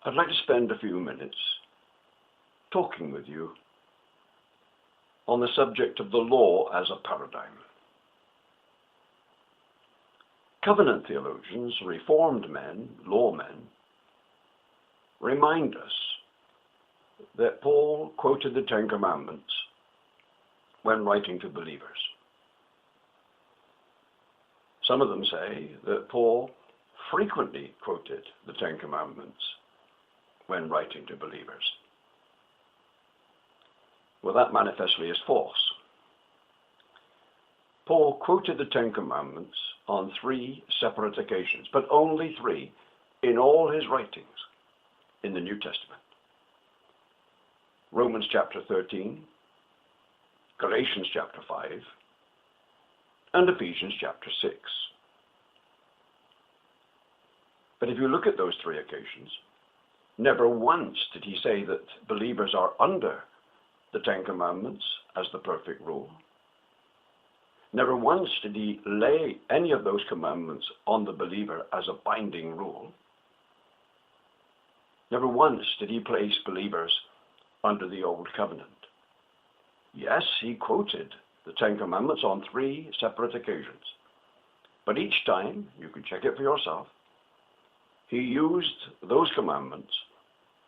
I'd like to spend a few minutes talking with you on the subject of the law as a paradigm. Covenant theologians, Reformed men, lawmen, remind us that Paul quoted the Ten Commandments when writing to believers. Some of them say that Paul frequently quoted the Ten Commandments when writing to believers. Well, that manifestly is false. Paul quoted the Ten Commandments on 3 separate occasions, but only 3 in all his writings in the New Testament. Romans chapter 13, Galatians chapter 5, and Ephesians chapter 6. But if you look at those 3 occasions, never once did he say that believers are under the Ten Commandments as the perfect rule. Never once did he lay any of those commandments on the believer as a binding rule. Never once did he place believers under the old covenant. Yes, he quoted the Ten Commandments on 3 separate occasions. But each time, you can check it for yourself, he used those commandments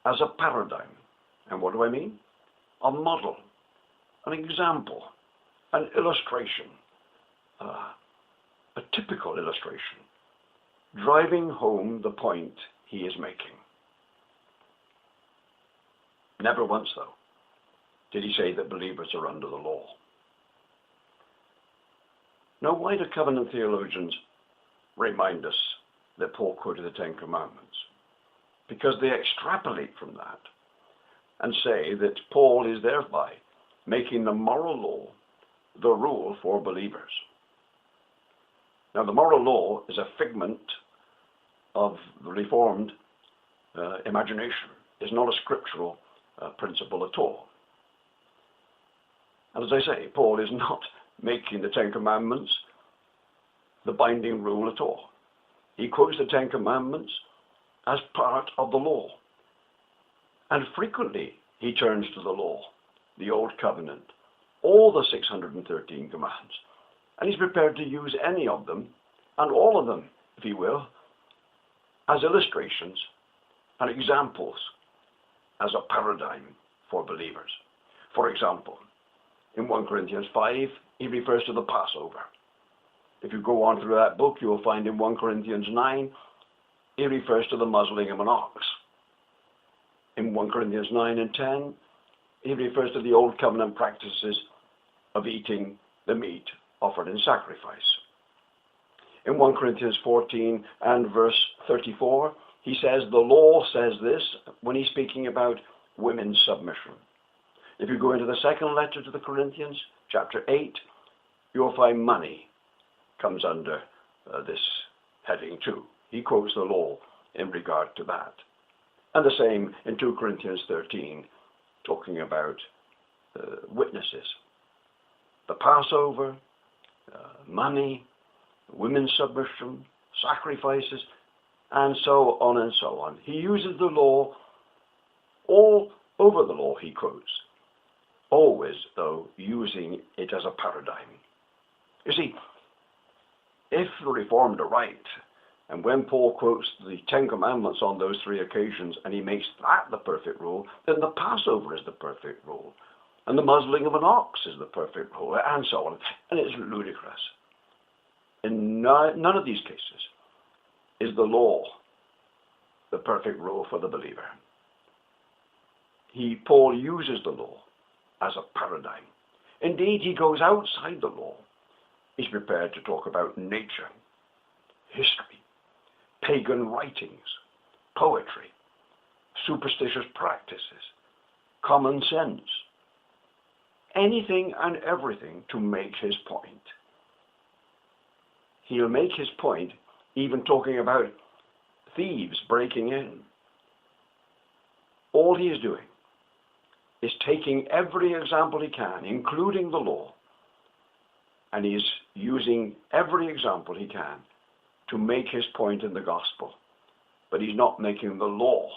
as a paradigm. And what do I mean? A model, an example, an illustration, a typical illustration, driving home the point he is making. Never once, though, did he say that believers are under the law. Now, why do covenant theologians remind us that Paul quoted the Ten Commandments? Because they extrapolate from that and say that Paul is thereby making the moral law the rule for believers. Now, the moral law is a figment of the Reformed imagination. It's not a scriptural principle at all. And as I say, Paul is not making the Ten Commandments the binding rule at all. He quotes the Ten Commandments as part of the law. And frequently he turns to the law, the Old Covenant, all the 613 commands. And he's prepared to use any of them, and all of them, if he will, as illustrations and examples, as a paradigm for believers. For example, in 1 Corinthians 5, he refers to the Passover. If you go on through that book, you will find in 1 Corinthians 9, he refers to the muzzling of an ox. In 1 Corinthians 9 and 10, he refers to the old covenant practices of eating the meat offered in sacrifice. In 1 Corinthians 14 and verse 34, he says the law says this when he's speaking about women's submission. If you go into the second letter to the Corinthians, chapter 8, you'll find money comes under this heading too. He quotes the law in regard to that. And the same in 2 Corinthians 13, talking about witnesses. The Passover, money, women's submission, sacrifices, and so on and so on. He uses the law, all over the law he quotes, always, though, using it as a paradigm. You see, if the Reformed are right, and when Paul quotes the Ten Commandments on those 3 occasions, and he makes that the perfect rule, then the Passover is the perfect rule, and the muzzling of an ox is the perfect rule, and so on. And it's ludicrous. In none of these cases is the law the perfect rule for the believer. Paul uses the law as a paradigm. Indeed, he goes outside the law. He's prepared to talk about nature, history, pagan writings, poetry, superstitious practices, common sense, anything and everything to make his point. He'll make his point even talking about thieves breaking in. All he is doing is taking every example he can, including the law, and he is using every example he can to make his point in the gospel. But he's not making the law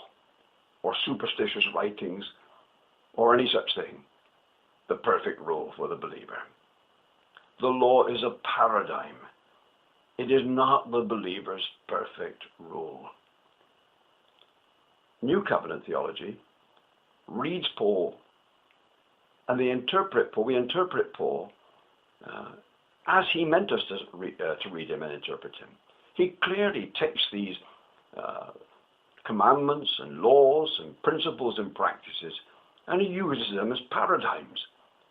or superstitious writings or any such thing the perfect rule for the believer. The law is a paradigm. It is not the believer's perfect rule. New Covenant theology reads Paul, and we interpret Paul as he meant us to read him and interpret him. He clearly takes these commandments and laws and principles and practices, and he uses them as paradigms,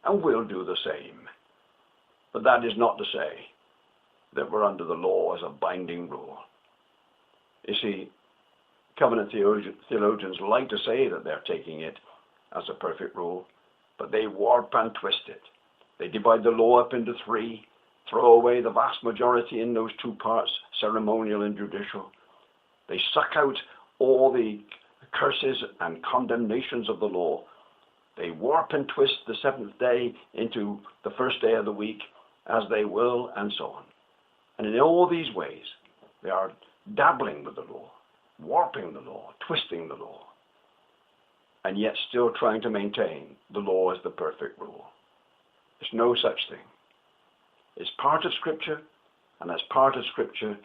and we'll do the same. But that is not to say that we're under the law as a binding rule. You see, covenant theologians like to say that they're taking it as a perfect rule, but they warp and twist it. They divide the law up into three, throw away the vast majority in those two parts, ceremonial and judicial. They suck out all the curses and condemnations of the law. They warp and twist the seventh day into the first day of the week as they will, and so on. And in all these ways, they are dabbling with the law, warping the law, twisting the law, and yet still trying to maintain the law as the perfect rule. There's no such thing. It's part of Scripture, and as part of Scripture,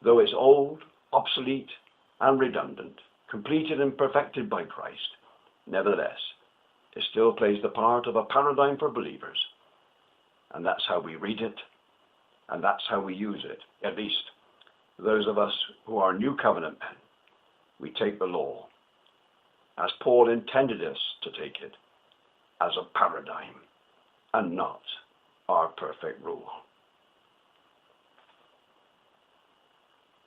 though it's old, obsolete, and redundant, completed and perfected by Christ, nevertheless, it still plays the part of a paradigm for believers. And that's how we read it, and that's how we use it. At least, those of us who are New Covenant men, we take the law, as Paul intended us to take it, as a paradigm, and not our perfect rule.